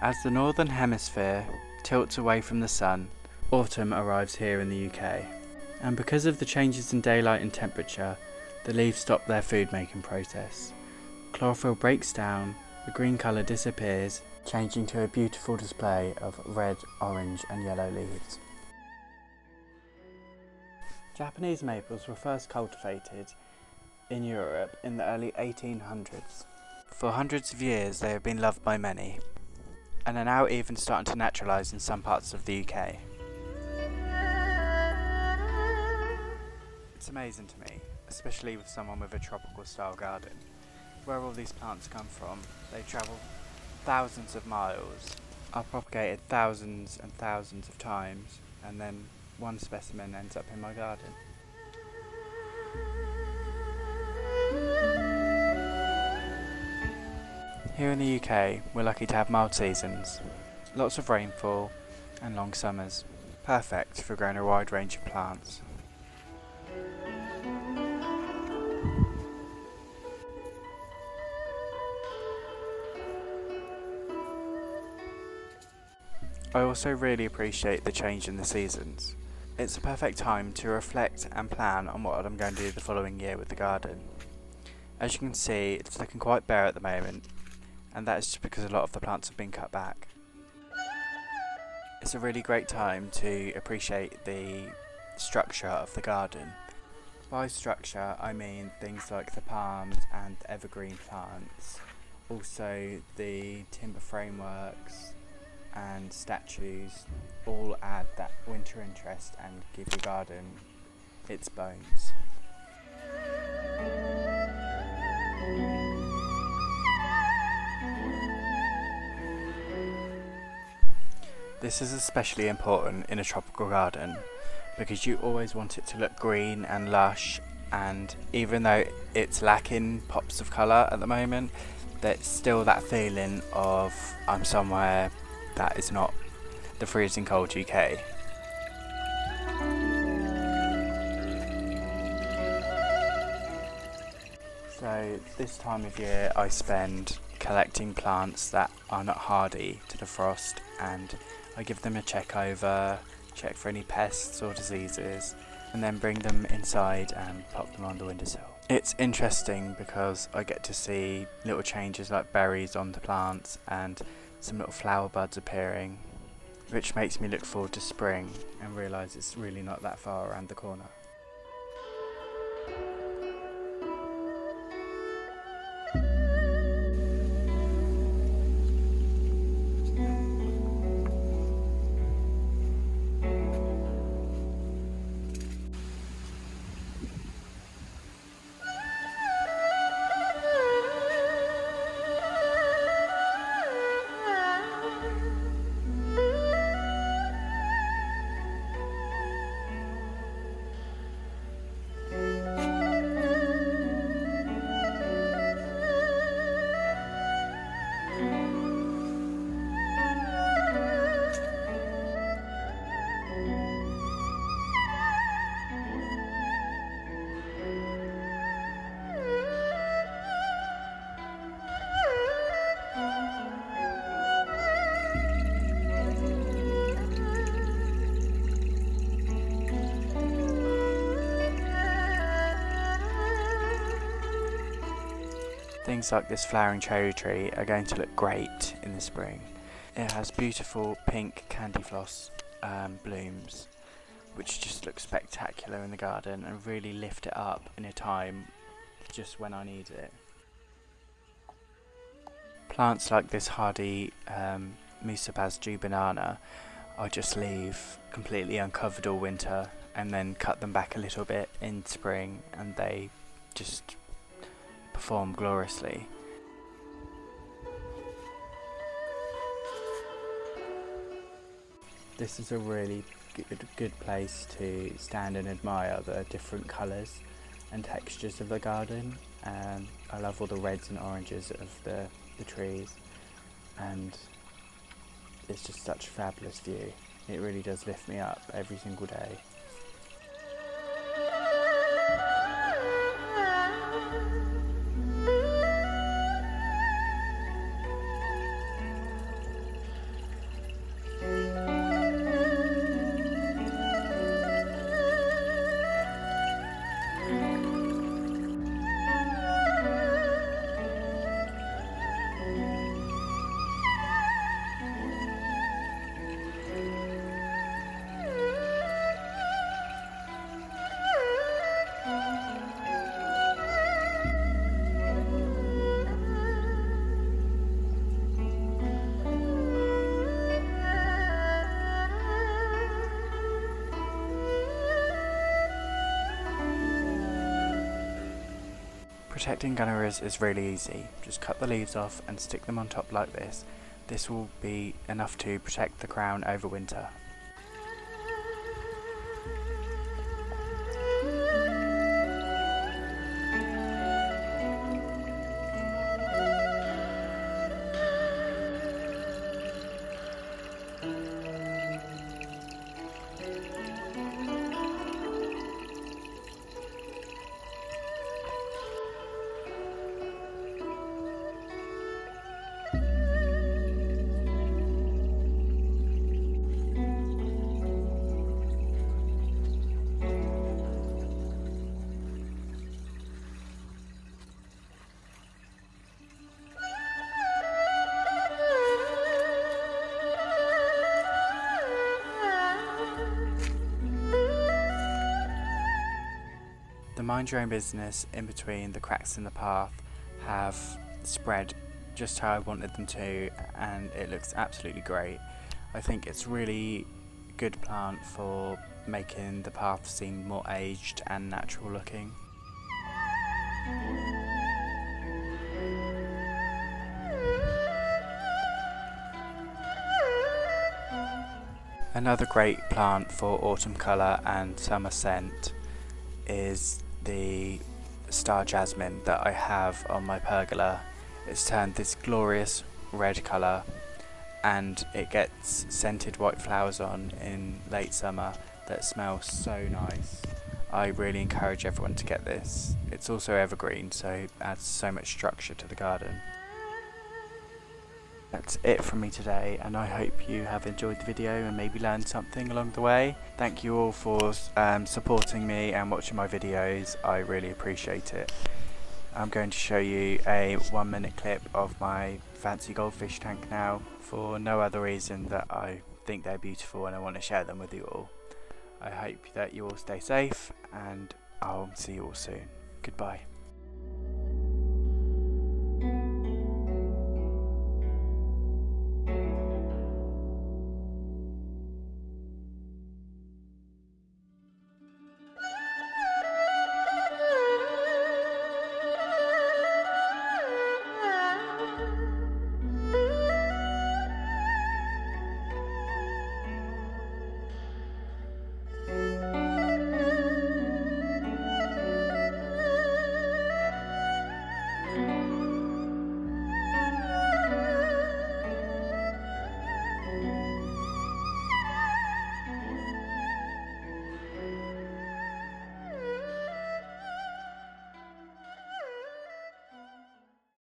As the northern hemisphere tilts away from the sun, autumn arrives here in the UK. And because of the changes in daylight and temperature, the leaves stop their food making process. Chlorophyll breaks down, the green colour disappears, changing to a beautiful display of red, orange and yellow leaves. Japanese maples were first cultivated in Europe in the early 1800s. For hundreds of years they have been loved by many, and are now even starting to naturalise in some parts of the UK. It's amazing to me, especially with someone with a tropical style garden, where all these plants come from. They travel thousands of miles, are propagated thousands and thousands of times, and then one specimen ends up in my garden. Here in the UK, we're lucky to have mild seasons, lots of rainfall and long summers, perfect for growing a wide range of plants. I also really appreciate the change in the seasons. It's a perfect time to reflect and plan on what I'm going to do the following year with the garden. As you can see, it's looking quite bare at the moment, and that is just because a lot of the plants have been cut back. It's a really great time to appreciate the structure of the garden. By structure I mean things like the palms and evergreen plants, also the timber frameworks and statues all add that winter interest and give your garden its bones. This is especially important in a tropical garden because you always want it to look green and lush, and even though it's lacking pops of colour at the moment, there's still that feeling of I'm somewhere that is not the freezing cold UK. So this time of year I spend collecting plants that are not hardy to the frost, and I give them a check over, check for any pests or diseases, and then bring them inside and pop them on the windowsill. It's interesting because I get to see little changes like berries on the plants and some little flower buds appearing, which makes me look forward to spring and realise it's really not that far around the corner. Things like this flowering cherry tree are going to look great in the spring. It has beautiful pink candy floss blooms, which just look spectacular in the garden and really lift it up in a time just when I need it. Plants like this hardy Musabaz Jew banana I just leave completely uncovered all winter and then cut them back a little bit in spring, and they just perform gloriously. This is a really good place to stand and admire the different colours and textures of the garden. I love all the reds and oranges of the trees, and it's just such a fabulous view. It really does lift me up every single day. Protecting gunneras is really easy. Just cut the leaves off and stick them on top like this. This will be enough to protect the crown over winter. The mind your own business in between the cracks in the path have spread just how I wanted them to, and it looks absolutely great. I think it's really good plant for making the path seem more aged and natural looking. Another great plant for autumn colour and summer scent is the star jasmine that I have on my pergola. It's turned this glorious red colour and it gets scented white flowers on in late summer that smell so nice. I really encourage everyone to get this. It's also evergreen, so it adds so much structure to the garden. That's it from me today, and I hope you have enjoyed the video and maybe learned something along the way. Thank you all for supporting me and watching my videos. I really appreciate it. I'm going to show you a 1-minute clip of my fancy goldfish tank now, for no other reason that I think they're beautiful and I want to share them with you all. I hope that you all stay safe, and I'll see you all soon. Goodbye.